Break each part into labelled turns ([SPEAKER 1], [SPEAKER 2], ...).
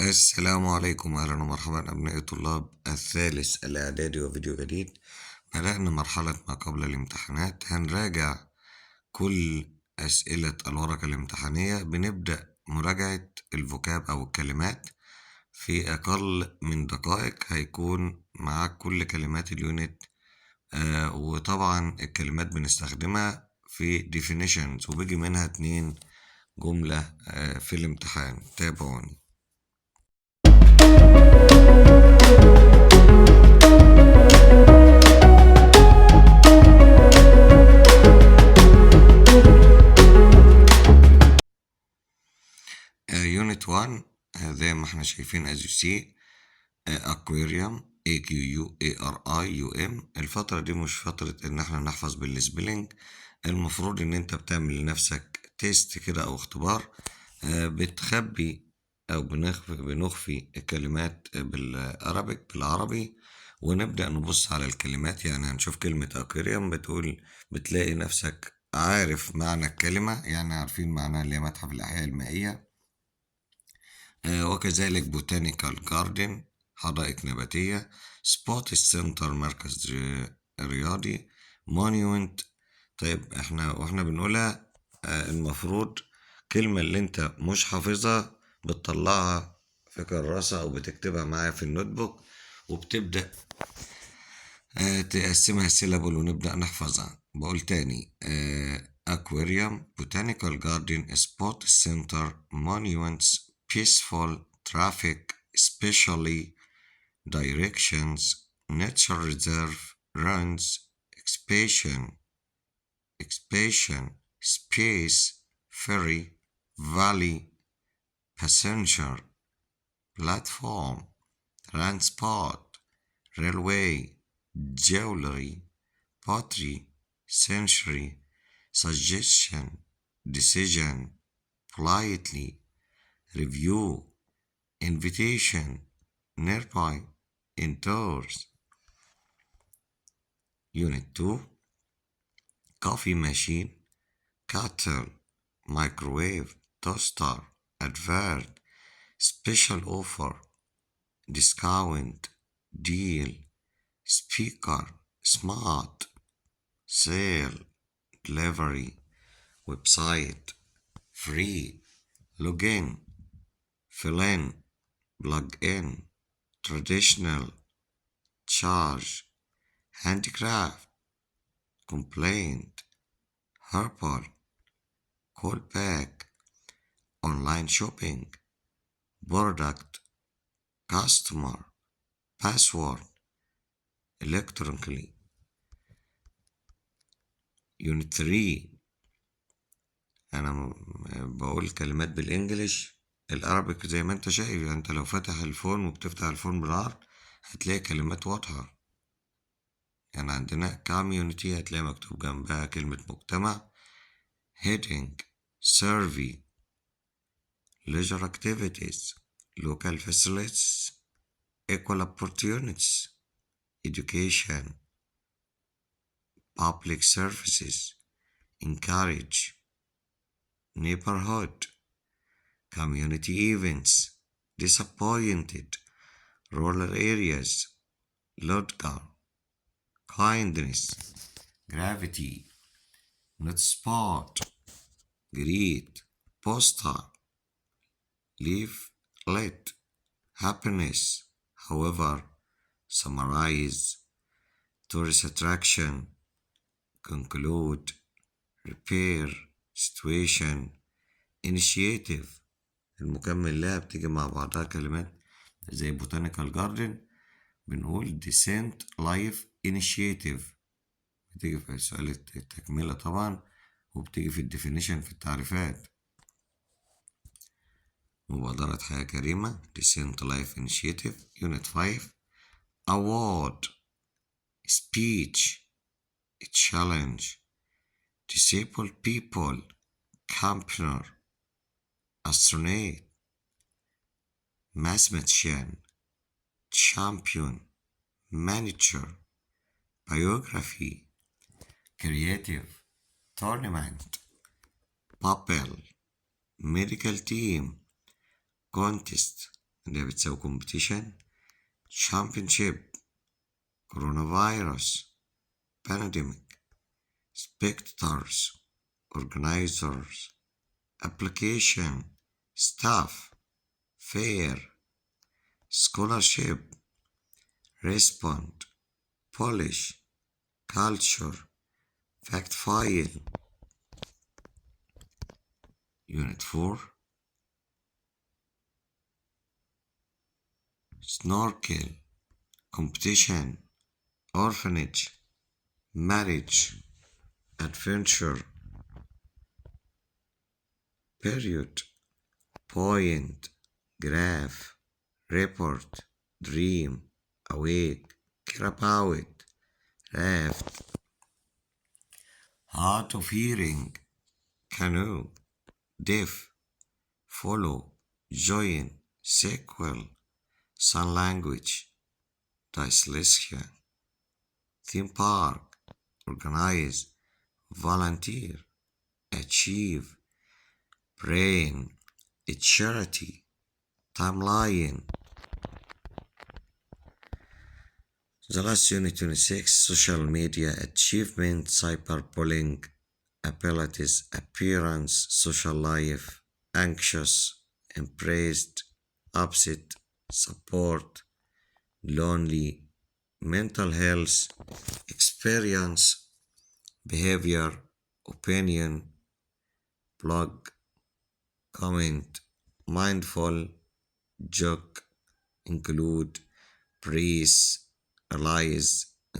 [SPEAKER 1] السلام عليكم، أهلا ومرحبا أبناء طلاب الثالث الإعدادي وفيديو جديد. بدأنا مرحلة ما قبل الامتحانات، هنراجع كل أسئلة الورقة الامتحانية. بنبدأ مراجعة الفوكاب أو الكلمات في أقل من دقائق. هيكون معاك كل كلمات اليونت، وطبعا الكلمات بنستخدمها في definitions وبيجي منها 2 جملة في الامتحان. تابعوني. يونت 1 زي ما احنا شايفين as you see aquarium AQUARIUM. الفترة دي مش فترة ان احنا نحفظ بالسبيلنج، المفروض ان انت بتعمل لنفسك تيست كده او اختبار. بتخبي او بنخفي الكلمات بالعربي، ونبدأ نبص على الكلمات. يعني هنشوف كلمة aquarium، بتلاقي نفسك عارف معنى الكلمة، يعني عارفين معناها اللي هي متحف الأحياء المائية. وكذلك بوتانيكال جاردن حدائق نباتية، سبوت سنتر مركز رياضي، مونيومنت. طيب واحنا بنقولها المفروض كلمة اللي انت مش حافظها بتطلعها في كراسة او بتكتبها معايا في النوت بوك، وبتبدأ تقسمها سيلابل ونبدأ نحفظها. بقول تاني: أكواريوم، بوتانيكال جاردن، سبورت سنتر، مونيومنتس، peaceful traffic, specially directions, nature reserve, runs, expansion, space, ferry, valley, passenger, platform, transport, railway, jewelry, pottery, century, suggestion, decision, politely, review, invitation, nearby, indoors. Unit 2: coffee machine, kettle, microwave, toaster, advert, special offer, discount, deal, speaker, smart, sale, delivery, website, free, login, fill in, plug in, traditional, charge, handicraft, complaint, herbal, callback, online shopping, product, customer, password, electronically. Unit 3: انا بقول كلمات بالانجلش، الارابيك زي ما انت شايف. يعني انت لو فاتح الفون وبتفتح الفون بالعربي هتلاقي كلمات واضحة. يعني عندنا community هتلاقي مكتوب جنبها كلمة مجتمع. heading survey leisure activities local facilities equal opportunities education public services encourage neighborhood community events disappointed rural areas Ludgar kindness gravity not spot greet poster leave let happiness however summarize tourist attraction conclude repair situation initiative. المكمل لها بتيجي مع بعضها كلمات زي botanical garden، بنقول descent life initiative، بتيجي في سؤال التكملة طبعا، وبتيجي في الديفينيشن في التعريفات. مبادرة حياة كريمة descent life initiative. unit 5: award speech challenge disabled people campaigner astronaut mathematician champion manager biography creative tournament puppel medical team contest اللي هي بتساوي competition. championship coronavirus pandemic spectators organizers application staff fair scholarship respond polish culture fact file. Unit 4 snorkel competition orphanage marriage adventure period point graph report dream awake care about raft hard of hearing canoe deaf follow join sequel sign language dyslexia theme park organize volunteer achieve brain a charity timeline. The last unit 26 social media achievement cyberbullying abilities appearance social life anxious embraced upset support lonely mental health experience behavior opinion blog comment mindful joke include praise realize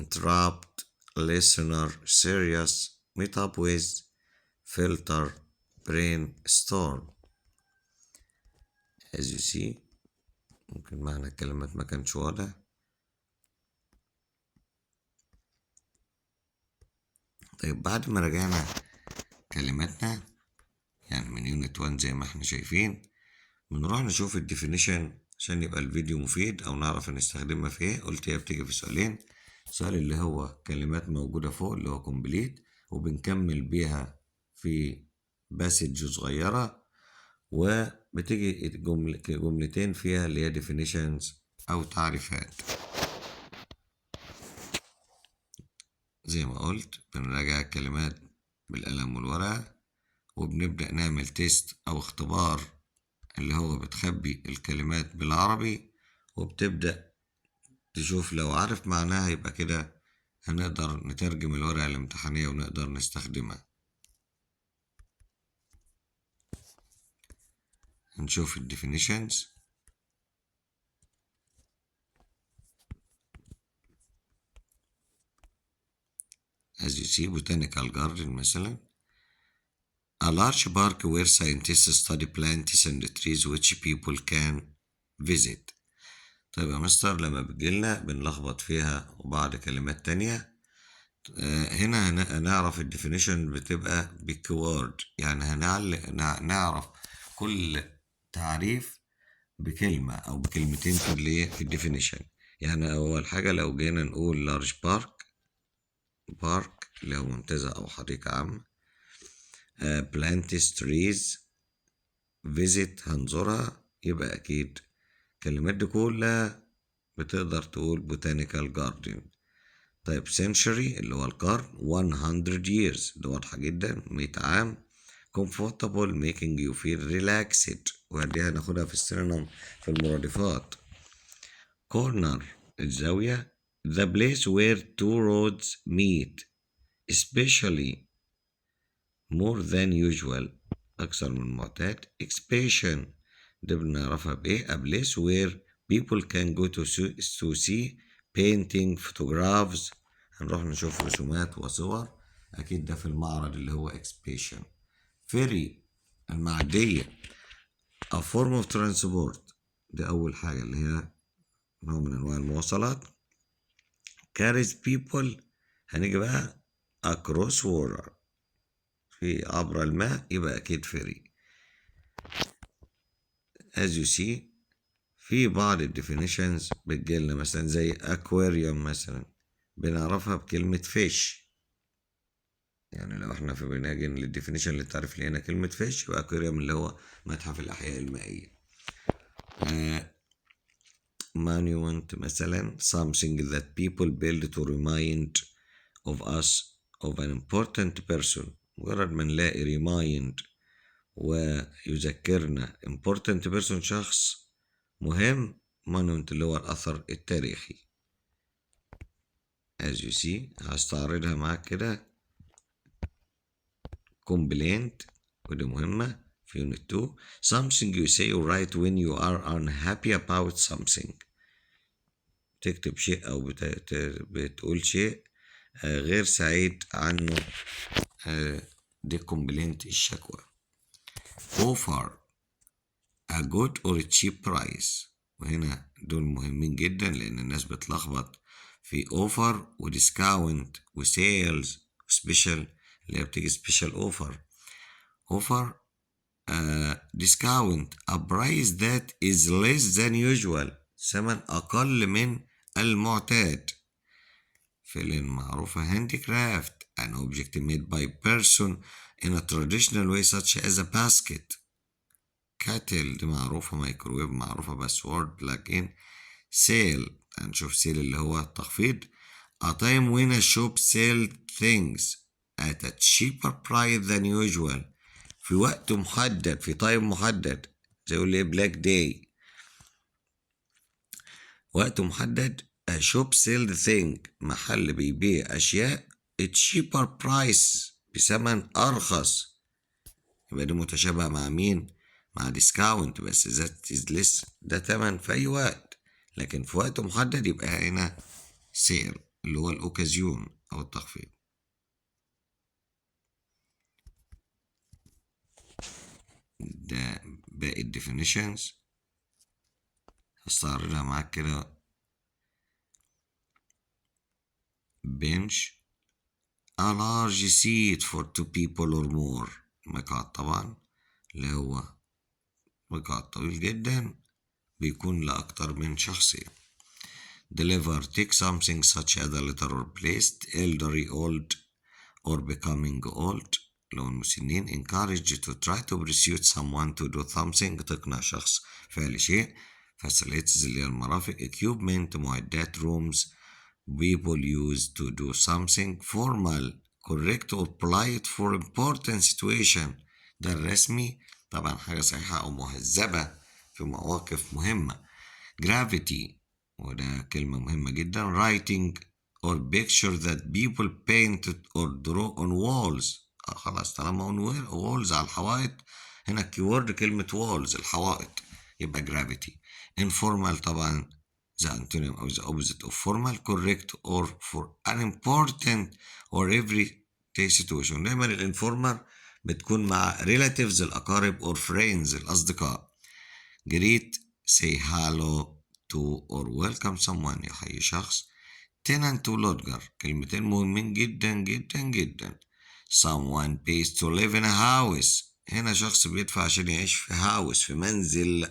[SPEAKER 1] interrupt listener serious meet up with filter brainstorm. as you see ممكن معنى الكلمات ما كانش واضح. طيب بعد ما رجعنا كلماتنا يعني من يونت 1 زي ما احنا شايفين بنروح نشوف الديفينيشن عشان يبقى الفيديو مفيد او نعرف نستخدمها في ايه. قلت هي بتيجي في سؤالين، السؤال اللي هو كلمات موجودة فوق اللي هو complete وبنكمل بيها في باسج صغيرة، وبتيجي جملتين فيها اللي هي definitions او تعريفات. زي ما قلت بنراجع الكلمات بالقلم والورقة وبنبدأ نعمل تيست أو اختبار اللي هو بتخبي الكلمات بالعربي، وبتبدأ تشوف لو عارف معناها يبقى كده هنقدر نترجم الورقة الامتحانية ونقدر نستخدمها. هنشوف ال definitions. as you see botanical garden مثلا a large park where scientists study plants and trees which people can visit. طيب يا مستر لما بتجيلنا بنلخبط فيها وبعض كلمات تانية، هنا هنعرف الديفينيشن بتبقى بالكيورد، يعني نعرف كل تعريف بكلمة أو بكلمتين في الديفينيشن. يعني أول حاجة لو جينا نقول لارج بارك اللي هو منتزه أو حديقة عامة، plants trees visit هنزورها، يبقى أكيد الكلمات دي كلها بتقدر تقول botanical garden. طيب century اللي هو القرن 100 years ده واضحة جدا 100 عام. comfortable making you feel relaxed ودي هناخدها في السينونيم في المرادفات. corner الزاوية the place where two roads meet especially more than usual أكثر من المعتاد. expansion ده بنعرفها بإيه a place where people can go to see painting photographs هنروح نشوف رسومات وصور، أكيد ده في المعرض اللي هو exhibition. ferry المعدية a form of transport دي أول حاجة اللي هي نوع من أنواع المواصلات. carries people هنيجي بقى across water في عبر الماء يبقى أكيد ferry. as you see في بعض الديفينيشنز بتجيلنا مثلا زي aquarium مثلا بنعرفها بكلمة fish، يعني لو احنا في بناجي للديفينيشن اللي تعرف لي هنا كلمة fish يبقى aquarium اللي هو متحف الأحياء المائية. monument مثلا something that people build to remind of us of an important person. مجرد ما نلاقي remind ويذكرنا important person شخص مهم، monument اللي هو الأثر التاريخي. as you see هستعرضها معاك كده. complaint ودي مهمة في unit 2. something you say or write when you are unhappy about something. تكتب شيء أو بتقول شيء غير سعيد عنه، دي complaint الشكوى. offer a good or a cheap price، وهنا دول مهمين جدا لأن الناس بتلخبط في offer وديسكاونت وسيلز وسبيشال، اللي هي بتيجي سبيشال offer discount a price that is less than usual، ثمن أقل من المعتاد. فعل معروفة handicraft an object made by person in a traditional way such as a basket. كاتل دي معروفة، مايكروويف معروفة، باسورد بلاج سيل هنشوف سيل اللي هو التخفيض. a time when a shop sell things at a cheaper price than usual، في وقت محدد، في تايم محدد، زي يقول لي بلاك داي، وقت محدد. a shop sell thing محل بيبيع أشياء at cheaper price بثمن أرخص، يبقى دي متشابهة مع مين؟ مع discount، بس that is less ده تمن في أي وقت، لكن في وقت محدد يبقى هنا sale اللي هو الأوكازيون أو التخفيض. ده باقي الديفينيشنز هستعرضها معاك كده. bench a large seat for 2 people or more، مقعد طبعا اللي هو مقعد طويل جدا بيكون لأكتر من شخصين. deliver take something such as a letter or placed elderly old or becoming old لو المسنين. encourage to try to persuade someone to do something تقنع شخص فعل شيء. facilities اللي هي المرافق. equipment معدات. rooms people use to do something. formal correct or polite for important situation ده الرسمي طبعا حاجة صحيحة أو مهذبة في مواقف مهمة. gravity وده كلمة مهمة جدا. writing or picture that people painted or draw on walls. خلاص طالما on walls على الحوائط، هنا الكيورد كلمة walls الحوائط، يبقى gravity. informal طبعا the antonym or the opposite of formal. correct or for unimportant or everyday situation. دايما الانفورمال بتكون مع relatives الأقارب or friends الأصدقاء. greet say hello to or welcome someone يحيي شخص. tenant و lodger كلمتين مهمين جدا جدا جدا. someone pays to live in a house، هنا شخص بيدفع عشان يعيش في house في منزل،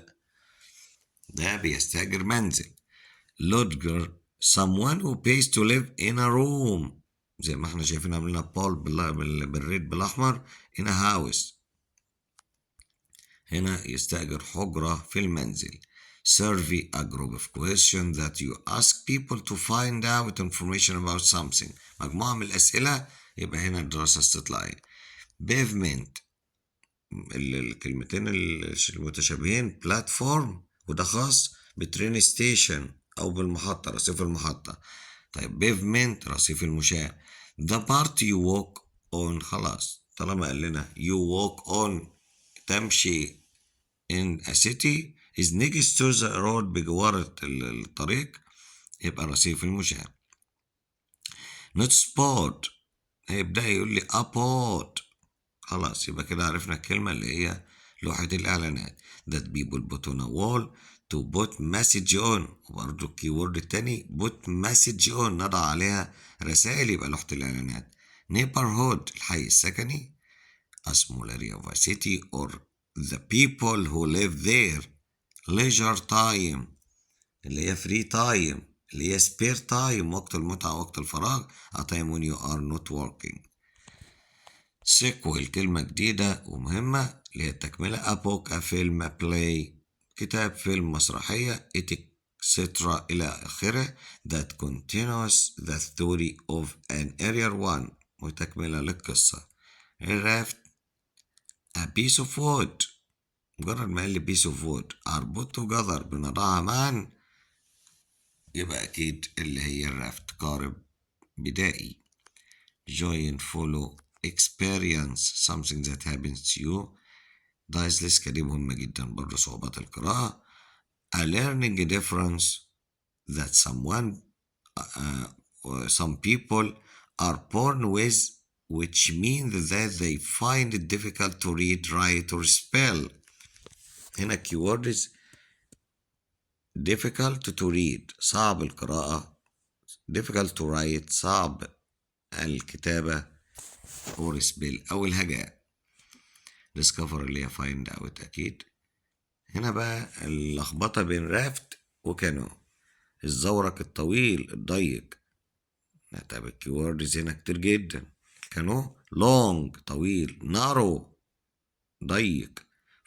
[SPEAKER 1] ده بيستأجر منزل. lodger someone who pays to live in a room، زي ما احنا شايفين عاملينها بول بالريد بالأحمر in a house، هنا يستأجر حجرة في المنزل. survey a group of questions that you ask people to find out information about something، مجموعة من الأسئلة، يبقى هنا الدراسة استطلاعية. pavement الكلمتين المتشابهين platform وده خاص بترين ستيشن أو بالمحطة رصيف المحطة. طيب pavement رصيف المشاة. the part you walk on خلاص طالما قال لنا you walk on تمشي in a city is next to the road بجوار الطريق، يبقى رصيف المشاة. not spot هيبدأ يقول لي upot، خلاص يبقى كده عرفنا الكلمة اللي هي لوحة الإعلانات. that people put on a wall to put message on، وبرضه الكيورد التاني put message on نضع عليها رسائل، يبقى لوحة الإعلانات. neighborhood الحي السكني. a small area of a city or the people who live there. leisure time اللي هي free time اللي هي spare time وقت المتعة وقت الفراغ. a time when you are not working. sequel كلمة جديدة ومهمة اللي هي التكملة. a book a film a play كتاب فيلم مسرحية. etc. إلى آخره. that continues the story of an area one. وتكملة للقصة. الرافت a piece of wood. مجرد ما قال لي piece of wood are put together بنضعها معا، يبقى أكيد اللي هي الرافت قارب بدائي. join, follow, experience something that happens to you. ده لسه دي مهمة جدا برضه، صعوبات القراءة. a learning difference that some people are born with, which means that they find it difficult to read, write or spell. هنا keywords difficult to read صعب القراءة، difficult to write صعب الكتابة، or spell أو الهجاء. discover اللي هي find out أكيد. هنا بقى اللخبطة بين رافت وكانو، الزورق الطويل الضيق. طب الكيوردز هنا كتير جدا. كانو long طويل، narrow ضيق،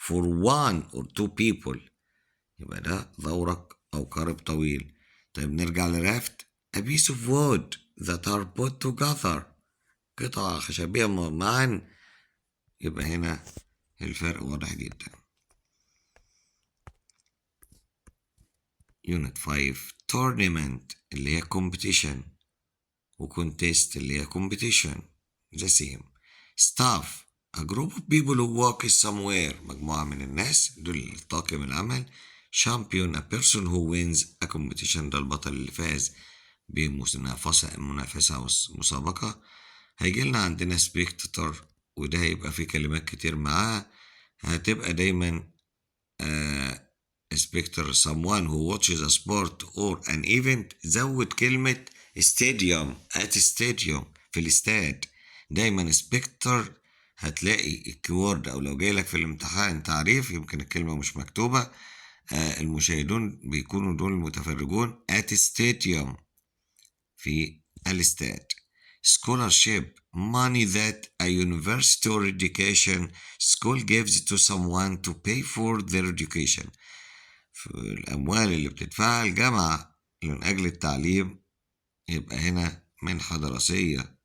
[SPEAKER 1] for one or two people يبقى ده زورق أو قارب طويل. طيب نرجع لرافت a piece of wood that are put together قطعة خشبية معا، يبقى هنا الفرق واضح جدا. Unit 5 tournament اللي هي competition و contest اللي هي competition the same. staff a group of people who work somewhere مجموعة من الناس دول طاقم العمل. champion a person who wins a competition ده البطل اللي فاز بمنافسة أو مسابقة. هيجيلنا عندنا spectator وده هيبقى فيه كلمات كتير معاه، هتبقى دايما spectator someone who watches a sport or an event. زود كلمة stadium at stadium في الاستاد. دايما spectator هتلاقي الكيورد، او لو جايلك في الامتحان تعريف يمكن الكلمة مش مكتوبة، المشاهدون بيكونوا دول المتفرجون at stadium في الاستاد. scholarship money that a university or education school gives to someone to pay for their education. في الأموال اللي بتدفعها الجامعة من أجل التعليم، يبقى هنا منحة دراسية.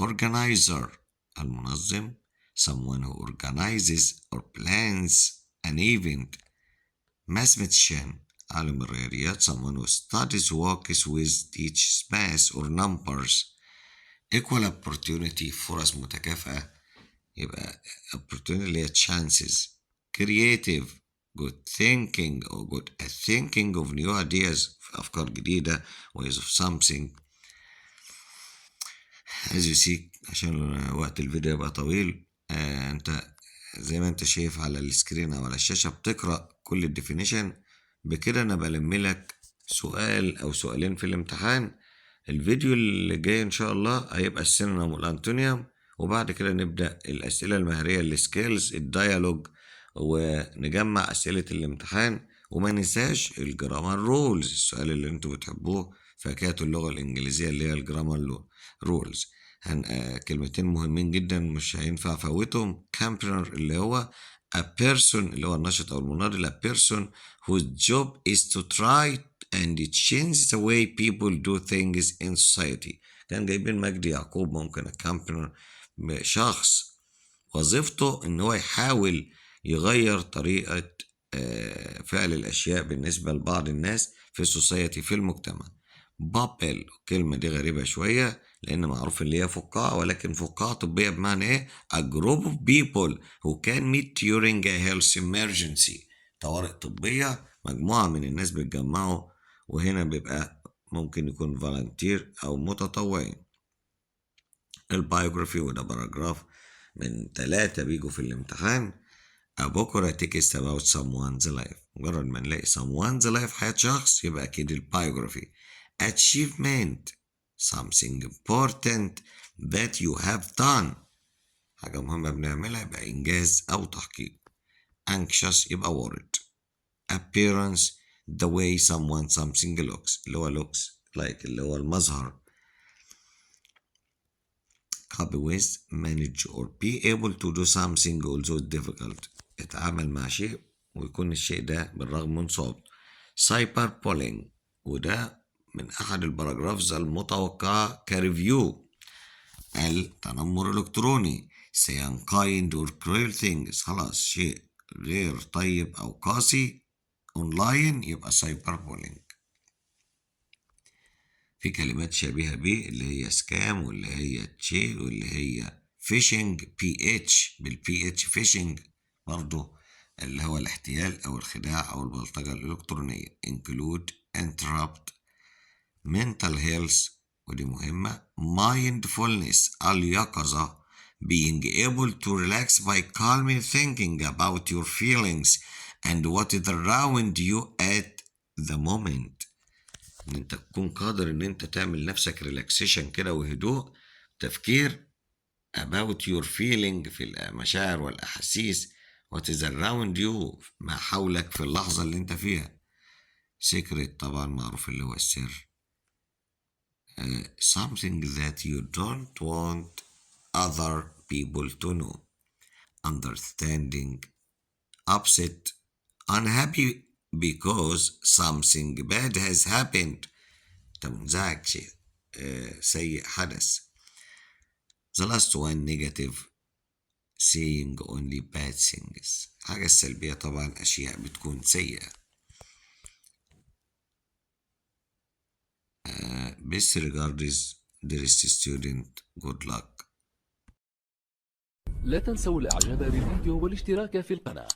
[SPEAKER 1] organizer المنظم someone who organizes or plans an event. mathematician عالم الرياضيات someone who studies works with teaches math or numbers. equal opportunity فرص متكافئة، يبقى opportunity اللي هي chances. creative good thinking or good at thinking of new ideas في أفكار جديدة ways of something. as you see عشان وقت الفيديو يبقى طويل، انت زي ما انت شايف على السكرين او على الشاشة بتقرأ كل الديفينيشن. بكده انا بلملك سؤال او سؤالين في الامتحان. الفيديو اللي جاي ان شاء الله هيبقى السينونيم والانتونيوم، وبعد كده نبدأ الاسئلة المهرية السكيلز الديالوج، ونجمع اسئلة الامتحان. وما ننساش الجرامر رولز، السؤال اللي انتوا بتحبوه في حكاية اللغة الانجليزية اللي هي الجرامر رولز. كلمتين مهمين جدا مش هينفع فوتهم. campaigner اللي هو a person اللي هو النشط او المناضل، a person whose job is to try and change the way people do things in society. كان جايبين مجدي يعقوب. ممكن campaigner شخص وظيفته ان هو يحاول يغير طريقة فعل الاشياء بالنسبة لبعض الناس في السوسايتي في المجتمع. بابل الكلمة دي غريبة شوية لأن معروف اللي هي فقاعة، ولكن فقاعة طبية بمعنى إيه؟ a group of people who can meet during a health emergency. طوارئ طبية، مجموعة من الناس بيتجمعوا، وهنا بيبقى ممكن يكون فالنتير أو متطوعين. البايوجرافي وده باراجراف من 3 بيجوا في الامتحان. بكرة text about someone's life. مجرد ما نلاقي someone's life حياة شخص يبقى أكيد البايوجرافي. achievement something important that you have done، حاجة مهمة بنعملها يبقى إنجاز أو تحقيق. anxious يبقى worried. appearance the way someone something looks اللي هو looks like اللي هو المظهر. copy with manage or be able to do something although difficult، اتعامل مع شيء ويكون الشيء ده بالرغم من صعوبته. سايبر بولينج، وده من أحد الباراجرافز المتوقعة كريفيو. التنمر الإلكتروني say unkind or cruel things، خلاص شيء غير طيب أو قاسي أونلاين يبقى سايبر بولينج. في كلمات شبيهة به اللي هي سكام، واللي هي تشي، واللي هي فيشنج، بي اتش، بالبي اتش فيشنج برضه، اللي هو الاحتيال أو الخداع أو البلطجة الإلكترونية. include interrupt mental health، ودي مهمة. mindfulness اليقظة being able to relax by calmly thinking about your feelings and what is around you at the moment. ان انت تكون قادر ان انت تعمل نفسك ريلاكسيشن كده وهدوء، تفكير about your feeling في المشاعر والاحاسيس what is around you ما حولك في اللحظة اللي انت فيها. secret طبعا معروف اللي هو السر. something that you don't want other people to know. understanding upset unhappy because something bad has happened، انت منزعج، شيء سيء حدث. the last one negative saying only bad things، حاجة السلبية طبعا أشياء بتكون سيئة. best regards dearest student good luck.
[SPEAKER 2] لا تنسوا الاعجاب بالفيديو والاشتراك في القناة.